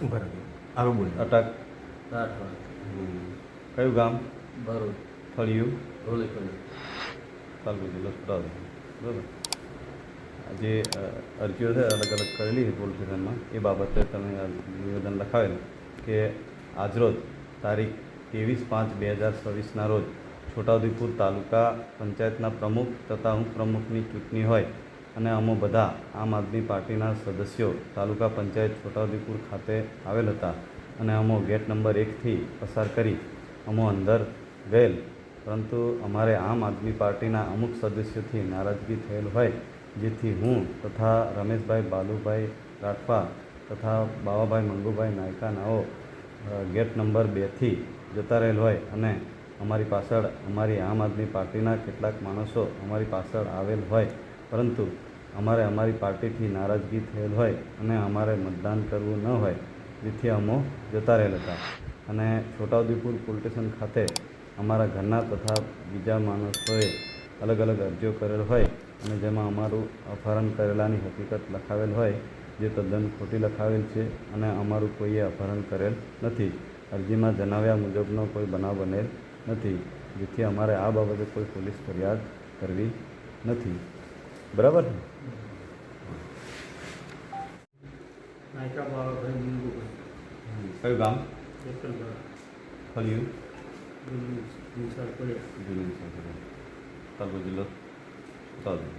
બરાબર. આગળ બોલો. અટક. રાઠવા. કયું ગામ? ભરૂચ. ફળિયું. ધોળીકુંડ. તાલુકો જિલ્લો છોટાઉદેપુર. બરાબર. જે અરજીઓ છે અલગ અલગ કરેલી છે પોલીસ સ્ટેશનમાં એ બાબતે તમે નિવેદન લખાવેલ કે આજરોજ તારીખ 23/5/2026ના રોજ છોટાઉદેપુર તાલુકા પંચાયતના પ્રમુખ તથા ઉપપ્રમુખની ચૂંટણી હોય અને અમો બધા આમ આદમી પાર્ટીના સદસ્યો તાલુકા પંચાયત છોટાઉદેપુર ખાતે આવેલ હતા અને અમો ગેટ નંબર 1થી પસાર કરી અમો અંદર ગયેલ, પરંતુ અમારે આમ આદમી પાર્ટીના અમુક સદસ્યોથી નારાજગી થયેલ હોય, જેથી હું તથા રમેશભાઈ બાલુભાઈ રાઠવા તથા બાવાભાઈ મંગુભાઈ નાયકા નાઓ ગેટ નંબર 2થી જતા રહેલ હોય અને અમારી પાછળ અમારી આમ આદમી પાર્ટીના કેટલાક માણસો અમારી પાછળ આવેલ હોય, પરંતુ અમારે અમારી પાર્ટીથી નારાજગી થયેલ હોય અને અમારે મતદાન કરવું ન હોય, જેથી અમો જતા રહેલ હતા અને છોટાઉદેપુર પોલીસ સ્ટેશન ખાતે અમારા ઘરના તથા બીજા માણસોએ અલગ અલગ અરજીઓ કરેલ હોય અને જેમાં અમારું અપહરણ કરેલાની હકીકત લખાવેલ હોય, જે તદ્દન ખોટી લખાવેલ છે અને અમારું કોઈએ અપહરણ કરેલ નથી. અરજીમાં જણાવ્યા મુજબનો કોઈ બનાવ બનેલ નથી, જેથી અમારે આ બાબતે કોઈ પોલીસ ફરિયાદ કરવી નથી. બરાબર. નાયકા બાવાભાઈ મંગુભાઈ. કયું ગામ? એકલવાડા. ફળિયું. જૂની તાલુકો જિલ્લો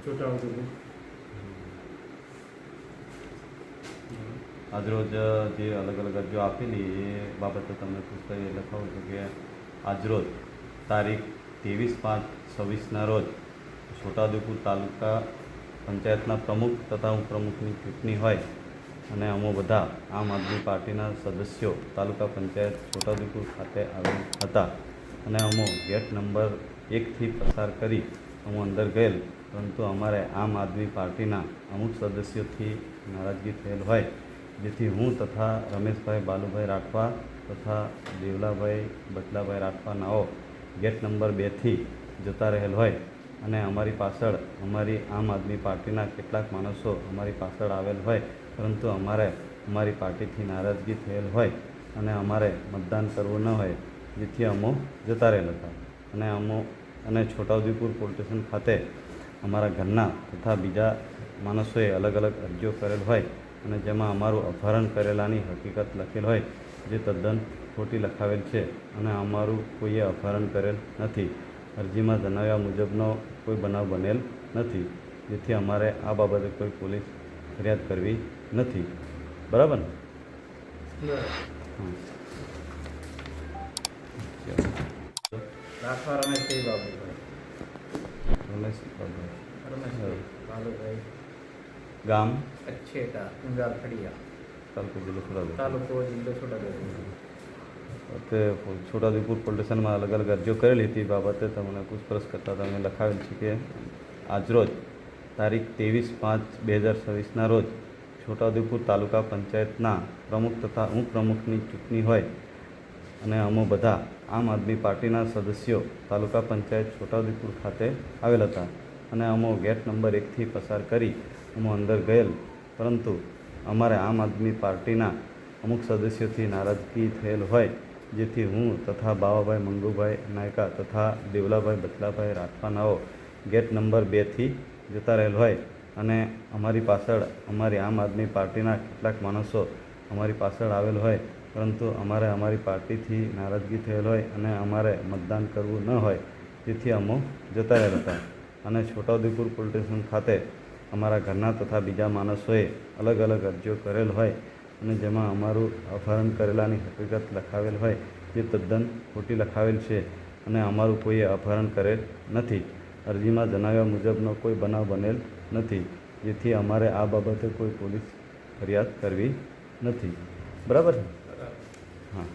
છોટાઉદેપુર. આજરોજ જે અલગ અલગ અરજીઓ આપેલી એ બાબતે તમને પુસ્તકે લખાવું છું કે આજરોજ તારીખ 23/5/26ના રોજ છોટાઉદેપુર તાલુકા પંચાયતના પ્રમુખ તથા ઉપપ્રમુખની ચૂંટણી હોય અને અમો બધા આમ આદમી પાર્ટીના સદસ્યો તાલુકા પંચાયત છોટાઉદેપુર ખાતે આવેલ હતા અને અમો ગેટ નંબર 1થી પસાર કરી અમો અંદર ગયેલ, પરંતુ અમારે આમ આદમી પાર્ટીના અમુક સદસ્યોથી નારાજગી થયેલ હોય, જેથી હું તથા રમેશભાઈ બાલુભાઈ રાઠવા તથા દેવલાભાઈ બચલાભાઈ રાઠવા નાઓ ગેટ નંબર 2થી જતા રહેલ હોય અને અમારી પાછળ અમારી આમ આદમી પાર્ટીના કેટલાક માણસો અમારી પાછળ આવેલ હોય, પરંતુ અમારે અમારી પાર્ટીથી નારાજગી થયેલ હોય અને અમારે મતદાન કરવું ન હોય, જેથી અમો જતા રહેલ હતા અને છોટાઉદેપુર પોલીસ સ્ટેશન ખાતે અમારા ઘરના તથા બીજા માણસોએ અલગ અલગ અરજીઓ કરેલ હોય અને જેમાં અમારું અપહરણ કરેલાની હકીકત લખેલ હોય, જે તદ્દન ખોટી લખાવેલ છે અને અમારું કોઈએ અપહરણ કરેલ નથી. અરજીમાં જણાવ્યા મુજબનો કોઈ બનાવ બનેલ નથી, જેથી અમારે આ બાબતે કોઈ પોલીસ ફરિયાદ કરવી નથી. બરાબર ને? રાઠવા રમેશભાઈ બાબુભાઈ. રમેશ રમેશભાઈ બાલુભાઈ. ગામ? અચ્છેટા. ઊંઝા ફળિયા. તાલુકો જિલ્લો છોટાઉદેપુર. તાલુકો જિલ્લો છોટાઉદેપુર. તે છોટાઉદેપુર પોલીસ સ્ટેશનમાં અલગ અલગ અરજીઓ કરેલી હતી બાબતે તમને પૂછપરછ કરતાં તમે લખાવેલ છે કે આજરોજ તારીખ 23/5/2026ના રોજ છોટાઉદેપુર તાલુકા પંચાયતના પ્રમુખ તથા ઉપપ્રમુખની ચૂંટણી હોય અને અમો બધા આમ આદમી પાર્ટીના સદસ્યો તાલુકા પંચાયત છોટાઉદેપુર ખાતે આવેલ હતા અને અમો ગેટ નંબર 1થી પસાર કરી અમો અંદર ગયેલ, પરંતુ અમારે આમ આદમી પાર્ટીના અમુક સદસ્યોથી નારાજગી થયેલ હોય, જેથી હું તથા બાવાભાઈ મંગુભાઈ નાયકા તથા દેવલાભાઈ બચલાભાઈ રાઠવા નાઓ ગેટ નંબર 2થી જતા રહેલ હોય અને અમારી પાછળ અમારી આમ આદમી પાર્ટીના કેટલાક માણસો અમારી પાછળ આવેલ હોય, પરંતુ અમારે અમારી પાર્ટીથી નારાજગી થયેલ હોય અને અમારે મતદાન કરવું ન હોય, જેથી અમો જતા રહેલ હતા અને છોટાઉદેપુર પોલીસ સ્ટેશન ખાતે અમારા ઘરના તથા બીજા માણસોએ અલગ અલગ અરજીઓ કરેલ હોય અને જેમાં અમારું અપહરણ કરેલાની હકીકત લખાવેલ હોય, જે તદ્દન ખોટી લખાવેલ છે અને અમારું કોઈએ અપહરણ કરેલ નથી. અરજીમાં જણાવ્યા મુજબનો કોઈ બનાવ બનેલ નથી, જેથી અમારે આ બાબતે કોઈ પોલીસ ફરિયાદ કરવી નથી. બરાબર? હા.